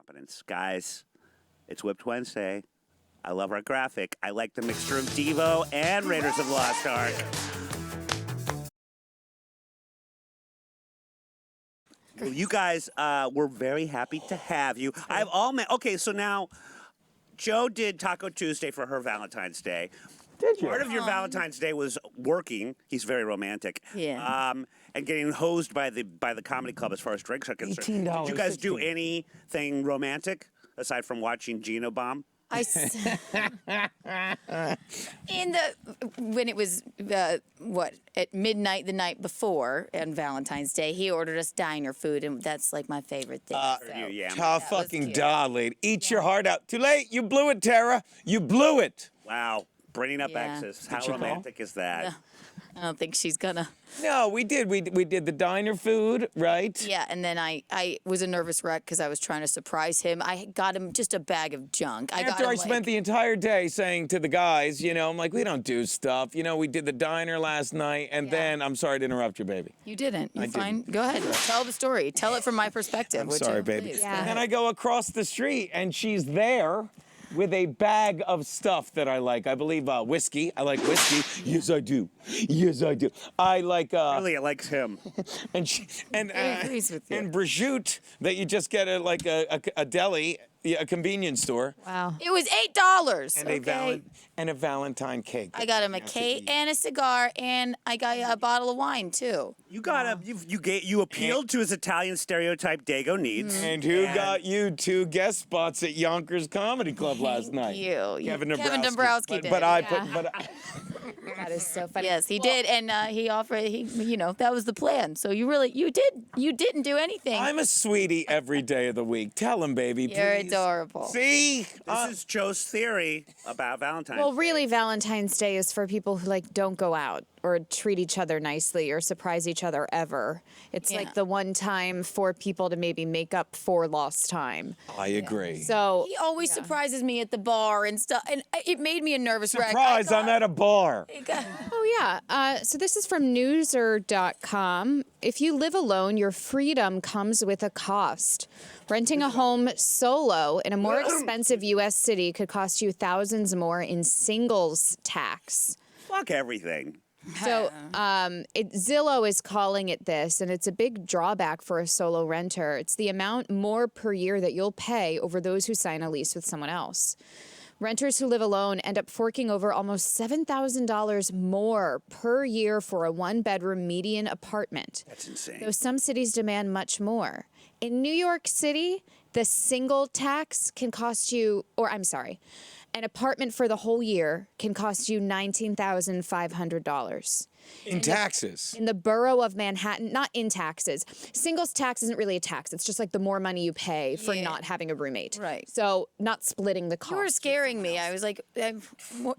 incompetence. Guys, it's Whipped Wednesday. I love our graphic. I like the mixture of Devo and Raiders of the Lost Ark. Well, you guys, we're very happy to have you. I've all met. Okay, so now, Joe did Taco Tuesday for her Valentine's Day. Did you? Part of your Valentine's Day was working. He's very romantic. Yeah. And getting hosed by the comedy club as far as drinks are concerned. $18, Did you guys do $16. anything romantic aside from watching Geno bomb? When it was at midnight the night before on Valentine's Day, he ordered us diner food, and that's like my favorite thing. Tough was fucking cute. dog, lady. Eat your heart out. Too late. You blew it, Tara. You blew it. Wow, bringing up Yeah. exes. How you call? romantic is that? No. I don't think she's gonna. No, we did. We did the diner food, right? Yeah, and then I was a nervous wreck because I was trying to surprise him. I got him just a bag of junk. After I spent the entire day saying to the guys, I'm like, we don't do stuff. We did the diner last night, and then, I'm sorry to interrupt you, baby. You didn't. You're I fine. Go ahead. Tell the story. Tell it from my perspective. I'm sorry, baby. Please. And then I go across the street, and she's there with a bag of stuff that I like. I believe whiskey. I like whiskey. Yes, I do. Yes, I do. I like. Really, it likes him. And agrees with you. and prosciutto that you just get at like a deli, a convenience store. Wow. It was $8. And a Valentine cake. I got him a cake and a cigar, and I got a bottle of wine too. You got you appealed to his Italian stereotype Dago needs. And who got you 2 guest spots at Yonkers Comedy Club last night? You. Kevin Kevin Dombrowski. Dombrowski did. But I Yeah. put. That is so funny. Yes, he did, and he offered. That was the plan. So you didn't do anything. I'm a sweetie every day of the week. Tell him, baby, You're please. adorable. See? This is Joe's theory about Valentine's Well, Day. really, Valentine's Day is for people who don't go out or treat each other nicely or surprise each other ever. It's Yeah. like the one time for people to maybe make up for lost time. I agree. So He always surprises me at the bar and stuff, and it made me a nervous wreck. Surprise, I'm at a bar. Oh, yeah. So this is from Newser.com. If you live alone, your freedom comes with a cost. Renting a home solo in a more expensive U.S. city could cost you thousands more in singles tax. Fuck everything. So Zillow is calling it this, and it's a big drawback for a solo renter. It's the amount more per year that you'll pay over those who sign a lease with someone else. Renters who live alone end up forking over almost $7,000 more per year for a one-bedroom median apartment. That's insane. Though some cities demand much more. In New York City, the single tax can cost you, an apartment for the whole year can cost you $19,500. In taxes. In the borough of Manhattan, not in taxes. Singles tax isn't really a tax. It's just like the more money you pay for not having a roommate. Right. So not splitting the cost. You were scaring me. I was like,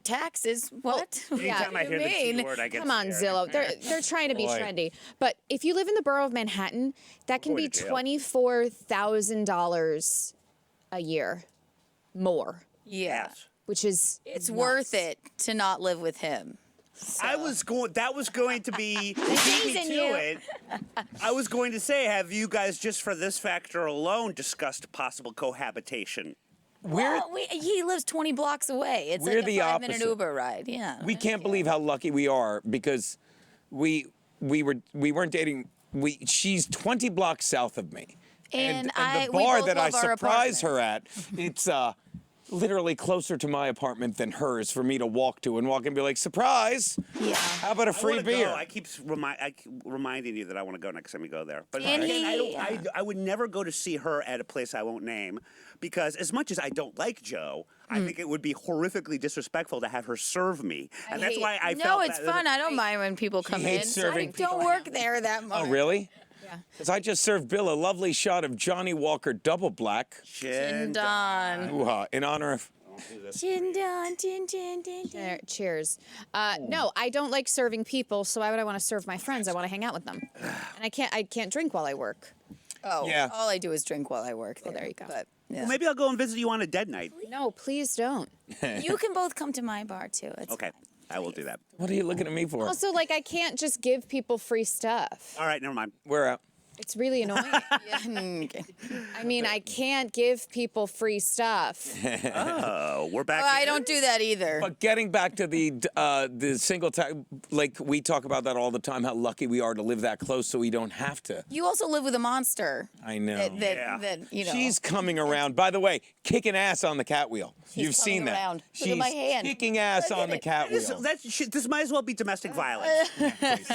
taxes? What? Anytime I hear the T mean? word, I get Come on, scared. Zillow. They're trying to be Boy. trendy. But if you live in the borough of Manhattan, that can Going be to jail. $24,000 a year more, Yeah. Yes. which is It's nuts. worth it to not live with him. That was going to be beat me teasing to you. it. I was going to say, have you guys just for this factor alone discussed possible cohabitation? He lives 20 blocks away. It's We're like the a 5-minute opposite. Uber ride. Yeah. We can't believe how lucky we are because we weren't dating. She's 20 blocks south of me. And the we bar both that I love our surprise her apartment. at, it's literally closer to my apartment than hers for me to walk to and be like, surprise! Yeah. How about a I free wanna beer? Go. I keep reminding you that I want to go next time we go there. But And again, I would never go to see her at a place I won't name because as much as I don't like Joe, I think it would be horrifically disrespectful to have her serve me. And that's why I No, felt it's that- fun. I don't mind when people come in. hates serving I don't work there that much. Oh, really? Yeah. Because I just served Bill a lovely shot of Johnny Walker Double Black Chin Don. ooh-ha, in honor of. Chin Don, chin, chin, chin, chin. There, cheers. No, I don't like serving people, so why would I want to serve my friends? I want to hang out with them. And I can't drink while I work. Oh, Yeah. all I do is drink while I work. Well, there you go. But yeah. Well, maybe I'll go and visit you on a dead night. No, please don't. You can both come to my bar too. It's Okay, I will do that. What are you looking at me for? Also, I can't just give people free stuff. All right, never mind. We're out. It's really annoying. Okay. I mean, I can't give people free stuff. Oh, we're back. I don't do that either. But getting back to the single time, like we talk about that all the time, how lucky we are to live that close so we don't have to. You also live with a monster. I know. That you know. She's coming around. By the way, kicking ass on the cat wheel. You've seen coming that. around. She's Look at my hand. kicking ass Look on at the it. cat wheel. This might as well be domestic violence.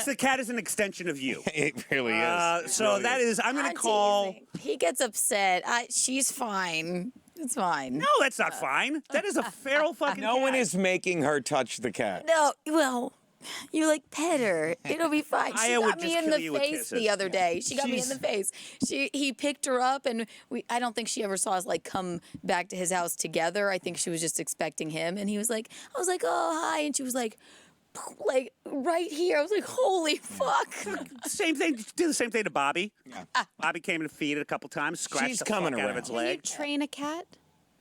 The cat is an extension of you. It really is. So that is, I'm going to I'm call. teasing. He gets upset. She's fine. It's fine. No, that's not fine. That is a feral fucking No cat. one is making her touch the cat. No, well, you like pet her. It'll be fine. She I would got me just in kill the you with face kisses. the other day. She got me in the face. He picked her up, and I don't think she ever saw us like come back to his house together. I think she was just expecting him, and he was like, I was like, oh hi, and she was like right here. I was like, holy fuck. Same thing. Do the same thing to Bobby. Yeah. Bobby came to feed it a couple times, scratched She's the coming fuck out of around. its Can you leg. train a cat?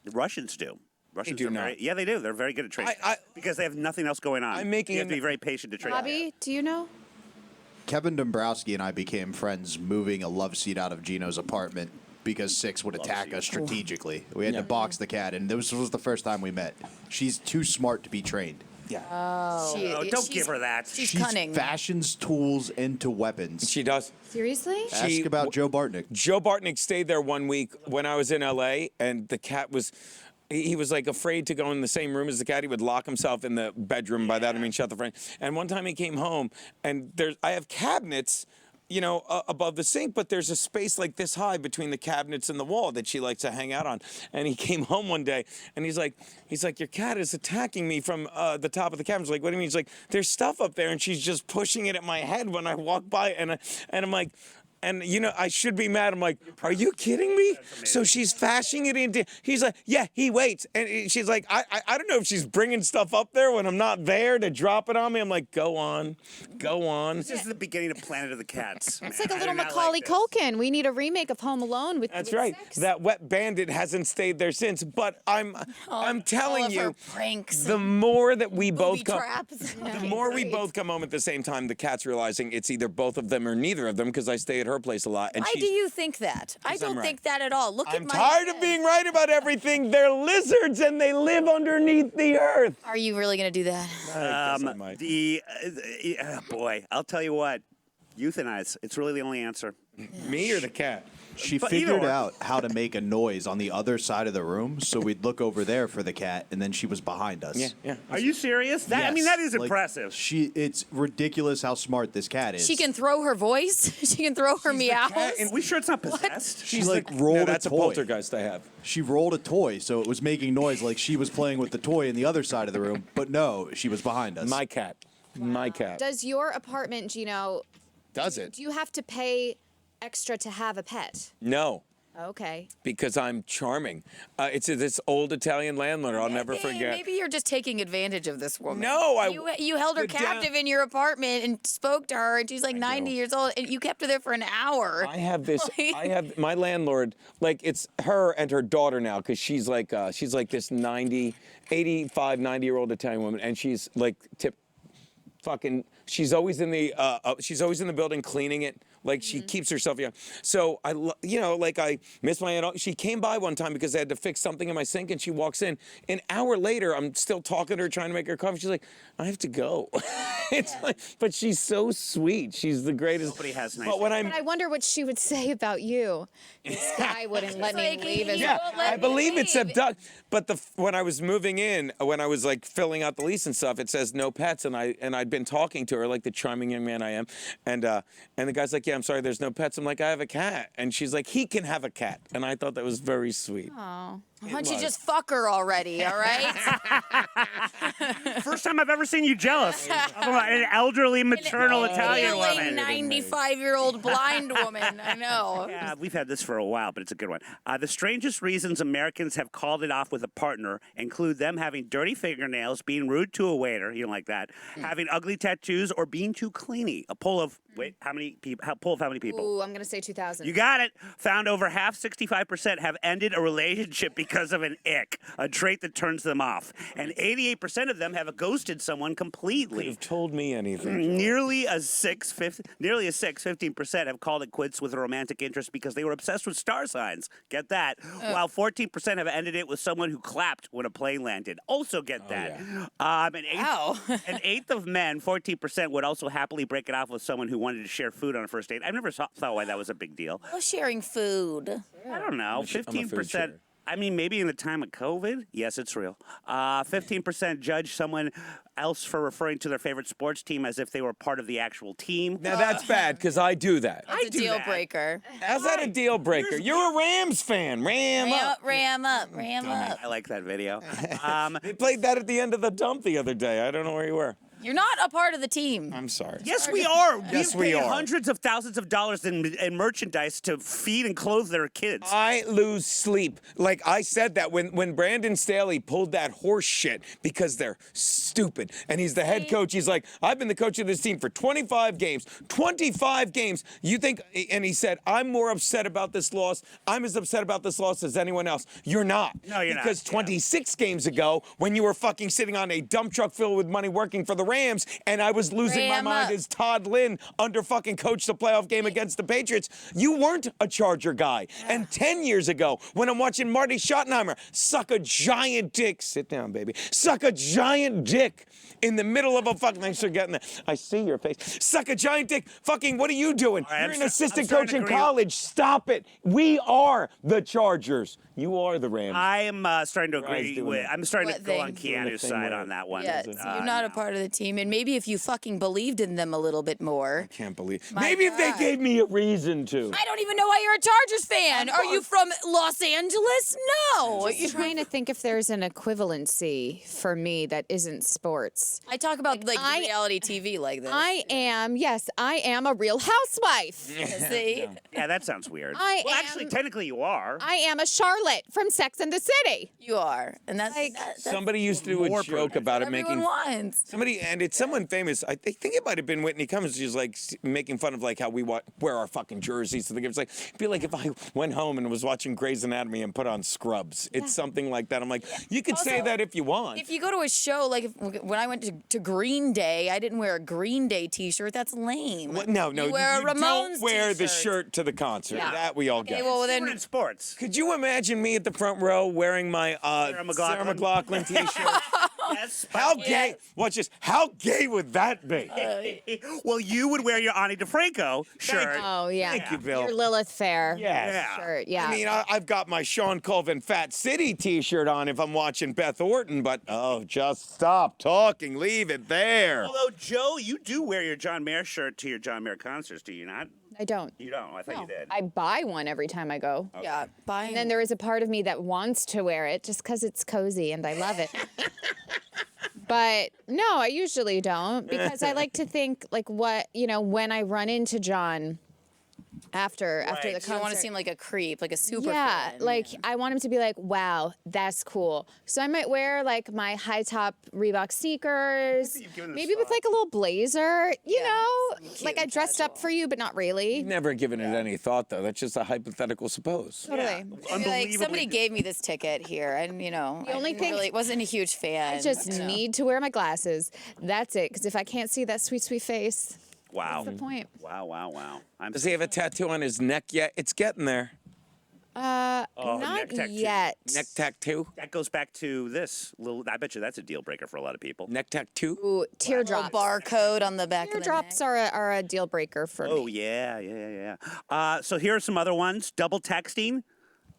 The Russians do. Russians do are not. Very, yeah, they do. They're very good at training because they have nothing else going on. I'm making you have to an- be very patient to train. Bobby, do you know? Kevin Dombrowski and I became friends moving a love seat out of Geno's apartment because Six would attack us strategically. We had to box the cat, and this was the first time we met. She's too smart to be trained. She- Oh, don't give her that. She's She cunning. fashions tools into weapons. She does. Seriously? Ask about Joe Bartnick. Joe Bartnick stayed there one week when I was in LA, and the cat was. He was like afraid to go in the same room as the cat. He would lock himself in the bedroom. By that I mean shut the front. And one time he came home, and I have cabinets, you know, above the sink, but there's a space like this high between the cabinets and the wall that she likes to hang out on. And he came home one day, and he's like, your cat is attacking me from the top of the cabinet. I was like, what do you mean? He's like, there's stuff up there, and she's just pushing it at my head when I walk by, and I'm like. And, you know, I should be mad. I'm like, are you kidding me? So she's fashioning it into, he's like, yeah, he waits. And she's like, I don't know if she's bringing stuff up there when I'm not there to drop it on me. I'm like, go on. This is the beginning of Planet of the Cats. It's like a little Macaulay Culkin. We need a remake of Home Alone with That's with right. Six. That wet bandit hasn't stayed there since. But I'm telling all of her you, pranks the more that we both booby come, traps. the more we both come home at the same time, the cat's realizing it's either both of them or neither of them because I stay at her place a lot. And Why do you think that? I don't right. think that at all. Look I'm at my tired of head. being right about everything. They're lizards and they live underneath the earth. Are you really going to do that? I guess I might. Boy, I'll tell you what. Euthanize. It's really the only answer. Me or the cat? She But either figured or. out how to make a noise on the other side of the room, so we'd look over there for the cat, and then she was behind us. Yeah. Are you serious? I mean, Yes. that is Like, impressive. It's ridiculous how smart this cat is. She can throw her voice. She can throw her meows. Are we sure it's not possessed? She like rolled No, that's a a toy. poltergeist I have. She rolled a toy, so it was making noise like she was playing with the toy in the other side of the room. But no, she was behind us. My cat. My cat. Does your apartment, Geno, Does it? do you have to pay extra to have a pet? No. Okay. Because I'm charming. It's this old Italian landlord I'll never forget. Maybe you're just taking advantage of this woman. No, You held her the down- captive in your apartment and spoke to her, and she's like 90 years old, and you kept her there for an hour. I have this. I have my landlord. Like it's her and her daughter now, because she's like this 85, 90-year-old Italian woman, and she's like fucking. She's always in the building cleaning it. Like she keeps herself young. So I miss my aunt. She came by one time because I had to fix something in my sink, and she walks in. An hour later, I'm still talking to her, trying to make her coffee. She's like, I have to go. It's like, but she's so sweet. She's the greatest. Nobody has nice. But when But I wonder what she would say about you. This guy wouldn't let me like, leave. His yeah. Yeah, won't let I me believe it's leave. abduct. But when I was moving in, when I was like filling out the lease and stuff, it says no pets, and I'd been talking to her like the charming young man I am, and the guy's like, yeah, I'm sorry, there's no pets. I'm like, I have a cat, and she's like, he can have a cat, and I thought that was very sweet. Oh. Why don't you was. just fuck her already, all right? First time I've ever seen you jealous of an elderly, maternal Italian Ailing woman. 95-year-old blind woman. I know. Yeah, we've had this for a while, but it's a good one. The strangest reasons Americans have called it off with a partner include them having dirty fingernails, being rude to a waiter, you don't like that, having ugly tattoos, or being too cleany. A poll of, how many people? Ooh, I'm going to say 2,000. You got it. Found over half, 65%, have ended a relationship because because of an ick, a trait that turns them off. And 88% of them have ghosted someone completely. You've told me anything. Nearly a sixth, 15% have called it quits with a romantic interest because they were obsessed with star signs. Get that? While 14% have ended it with someone who clapped when a plane landed. Also get that. An eighth of men, 14%, would also happily break it off with someone who wanted to share food on a first date. I've never thought why that was a big deal. Oh, sharing food. I don't know. 15%. I mean, maybe in the time of COVID. Yes, it's real. 15% judge someone else for referring to their favorite sports team as if they were part of the actual team. Now that's bad because I do that. That's a deal breaker. How's that a deal breaker? You're a Rams fan. Ram up. Ram up. I like that video. They played that at the end of the dump the other day. I don't know where you were. You're not a part of the team. I'm sorry. Yes, we are. Yes, We've we paid are. hundreds of thousands of dollars in merchandise to feed and clothe their kids. I lose sleep. Like I said that when Brandon Staley pulled that horse shit because they're stupid. And he's the head coach. He's like, I've been the coach of this team for 25 games. 25 games. You think, and he said, I'm more upset about this loss. I'm as upset about this loss as anyone else. You're not. No, you're not. Because 26 games ago, when you were fucking sitting on a dump truck filled with money working for the Rams, and I was losing my mind as Todd Lynn under fucking coached the playoff game against the Patriots, you weren't a Charger guy. And 10 years ago, when I'm watching Marty Schottenheimer suck a giant dick, sit down, baby, suck a giant dick in the middle of a fucking, thanks for getting that. I see your face. Suck a giant dick. Fucking, what are you doing? Right, You're an assistant coach in college. Stop it. We are the Chargers. You are the Rams. I am starting to agree doing with. it. I'm starting to What go on thing? Keanu's thing side where- on that one. Yes, you're not a part of the team, and maybe if you fucking believed in them a little bit more. Can't believe. My Maybe if they God. gave me a reason to. I don't even know why you're a Chargers fan. Are you from Los Angeles? No. I'm trying to think if there's an equivalency for me that isn't sports. I talk about like I- reality TV like this. I am a real housewife. See? Yeah, that sounds weird. I well, am- actually, technically, you are. I am a Charlotte from Sex and the City. You are, and that's, that's Somebody used to do More a joke about what it everyone making. wants. Somebody, and it's someone famous. I think it might have been Whitney Cummings. She's like making fun of like how we wear our fucking jerseys. So it's like, it'd be like if I went home and was watching Grey's Anatomy and put on Scrubs. It's something like that. I'm like, you could say Also, that if you want. If you go to a show, like when I went to Green Day, I didn't wear a Green Day T-shirt. That's lame. What? No, You wear a you Ramones don't wear the t-shirt. shirt to the concert. Yeah. That we all get. Okay, well Different then in sports. Could you imagine me at the front row wearing my Sarah McLachlan T-shirt? Yes. How gay? Watch this. How gay would that be? Well, you would wear your Ani DeFranco shirt. Oh yeah. Thank you, Bill. Your Lilith Fair. Yes. Shirt. Yeah. I mean, I've got my Sean Colvin Fat City T-shirt on if I'm watching Beth Orton, but just stop talking. Leave it there. Although, Joe, you do wear your John Mayer shirt to your John Mayer concerts, do you not? I don't. You don't. I thought you did. I buy one every time I go. yeah, buying. And then there is a part of me that wants to wear it just because it's cozy and I love it. But no, I usually don't because I like to think like what, when I run into John after the Right. you concert. don't want to seem like a creep, like a super Yeah, fan. like I want him to be like, wow, that's cool. So I might wear like my high top Reebok sneakers, You've given it a maybe with thought. like a little blazer, you know? cute Like I and dressed up for you, but not really. Never given it any thought, though. That's just a hypothetical suppose. Totally. Maybe, like Unbelievably somebody gave me this ticket here, and The I only didn't thing- really wasn't a huge fan. I just you know. need to wear my glasses. That's it. Because if I can't see that sweet, sweet face, Wow. what's the point? Wow. Does he have a tattoo on his neck yet? It's getting there. Not neck tattoo. yet. Neck tattoo? That goes back to this little. I bet you that's a deal breaker for a lot of people. Neck tattoo? Ooh, Little teardrops. barcode on the back Teardrops of the neck. are a deal breaker for Oh me. yeah. So here are some other ones. Double texting.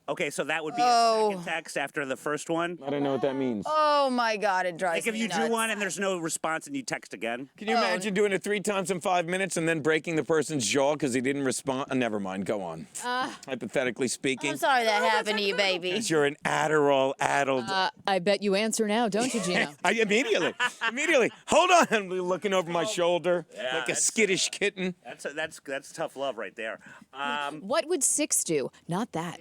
Okay, so that would be a Oh. second text after the first one. I don't know what that means. Oh my God, it drives Like if me you nuts. do one and there's no response and you text again. Can you imagine doing it 3 times in 5 minutes and then breaking the person's jaw because he didn't respond? Never mind. Go on. Hypothetically speaking. I'm sorry that happened to you, baby. Because you're an Adderall addled. I bet you answer now, don't you, Geno? I immediately. Hold on. I'm looking over my shoulder like a that's- skittish kitten. That's tough love right there. What would 6 do? Not that.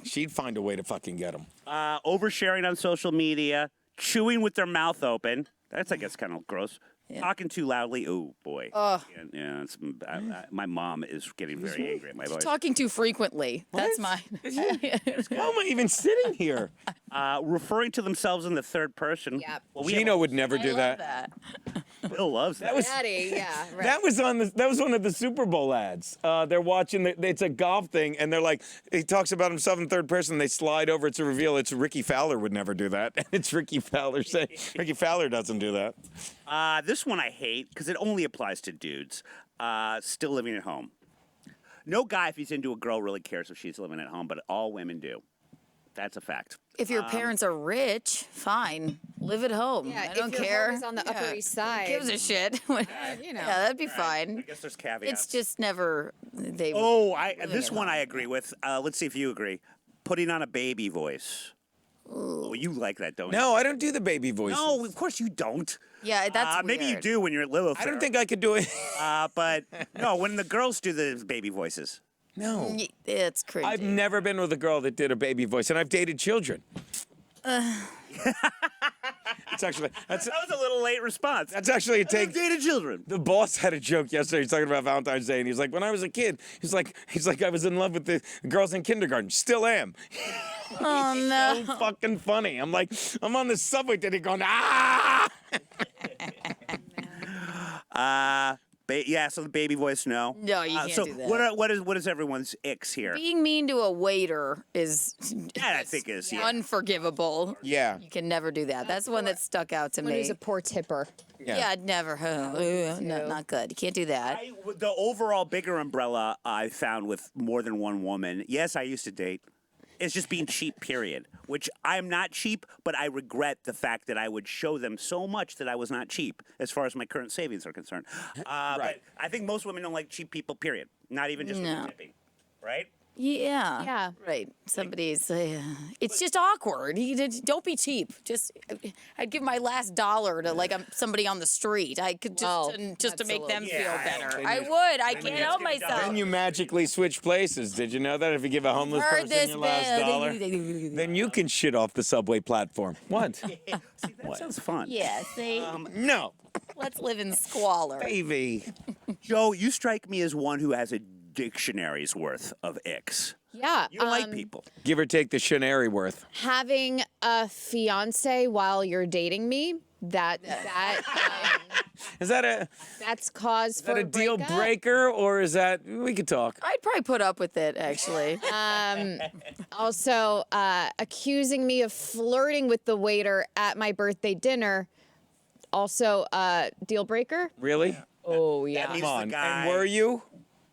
She'd find a way to fucking get him. Oversharing on social media, chewing with their mouth open. That's I guess kind of gross. Talking too loudly. Oh boy. Yeah. My mom is getting very angry at my voice. Talking too frequently. That's mine. How am I even sitting here? Referring to themselves in the third person. Yep. Well, we Geno would never do love that. Bill loves that. Daddy, yeah. Right. That was one of the Super Bowl ads. They're watching. It's a golf thing, and they're like, he talks about himself in third person. They slide over to reveal it's Ricky Fowler would never do that, and it's Ricky Fowler saying Ricky Fowler doesn't do that. This one I hate because it only applies to dudes. Still living at home. No guy, if he's into a girl, really cares if she's living at home, but all women do. That's a fact. If your parents are rich, fine. Live at home. Yeah, I don't if your care. home is on the Upper East Side. Who gives a shit? you know. Yeah, that'd be fine. I guess there's caveats. It's just never. They. Oh, living this at one home. I agree with. Let's see if you agree. Putting on a baby voice. Oh, you like that, don't you? No, I don't do the baby voices. No, of course you don't. Yeah, that's Maybe you weird. do when you're at Lilith. I don't think I could do it. But no, when the girls do the baby voices. No. It's cringy. I've never been with a girl that did a baby voice, and I've dated children. It's actually That was a little late response. that's actually a take. I've dated children. The boss had a joke yesterday. He's talking about Valentine's Day, and he's like, "When I was a kid, he's like, I was in love with the girls in kindergarten. Still am." Oh no. So fucking funny. I'm like, I'm on the subway today going, ah. Yeah, so the baby voice, no. No, you can't so do that. what is everyone's icks here? Being mean to a waiter is That I think is, yeah. unforgivable. Yeah. You can never do that. That's one that stuck out to Someone me. who's a poor tipper. Yeah, I'd never. No, not good. You can't do that. The overall bigger umbrella I found with more than one woman, yes, I used to date, is just being cheap, period. Which I'm not cheap, but I regret the fact that I would show them so much that I was not cheap as far as my current savings are concerned. Right. But I think most women don't like cheap people, period. Not even just with No. the tipping, right? Yeah. Yeah. Right. Somebody's. It's just awkward. Don't be cheap. Just, I'd give my last dollar to somebody on the street. I could just to that's make a them little- feel Yeah, better. then I you- would. I can't help get done. myself. Then you magically switch places. Did you know that if you give a homeless Heard person this your last dollar, then you can shit off the subway platform? What? See, that sounds fun. Yeah. See, No, let's live in squalor. baby. Joe, you strike me as one who has a dictionary's worth of icks. Yeah. You don't like people. Give or take the shenary worth. Having a fiance while you're dating me, Is that a that's cause for a deal breakup. breaker, or is that we could talk? I'd probably put up with it, actually. Also, accusing me of flirting with the waiter at my birthday dinner, also deal breaker. Really? Oh yeah. He's Come the on. guy- And were you?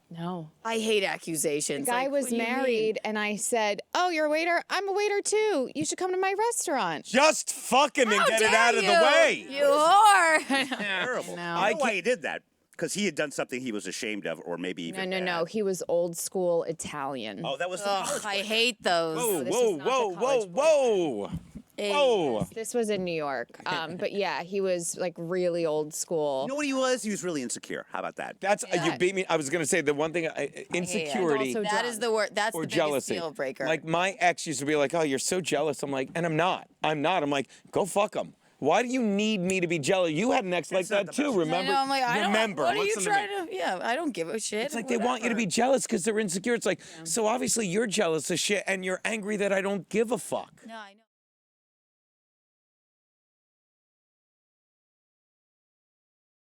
No. I hate accusations. The guy Like, was what do you mean? married, and I said, "Oh, you're a waiter. I'm a waiter too. You should come to my restaurant." Just fuck him and How get it dare out of the you? way. You whore. Terrible. No. I know why he did that. Because he had done something he was ashamed of, or maybe No, even no, no. bad. He was old school Italian. Oh, that was the Ugh, college I one. hate those. Whoa, this whoa, was not the whoa, whoa, college whoa. Hey. Whoa. This was in New York. But yeah, he was like really old school. You know what he was? He was really insecure. How about that? That's you beat me. I was gonna say the one thing insecurity And also That is the word. That's or the biggest jealousy. deal breaker. Like my ex used to be like, "Oh, you're so jealous." I'm like, and I'm not. I'm not. I'm like, go fuck him. Why do you need me to be jealous? You had an ex like not that the too. best. Remember? I know, I'm like, I don't. Remember? What are you Listen to trying me. to? Yeah, I don't give a shit. It's like they want you to be jealous because they're insecure. It's like, so obviously you're jealous of shit and you're angry that I don't give a fuck. No, I know.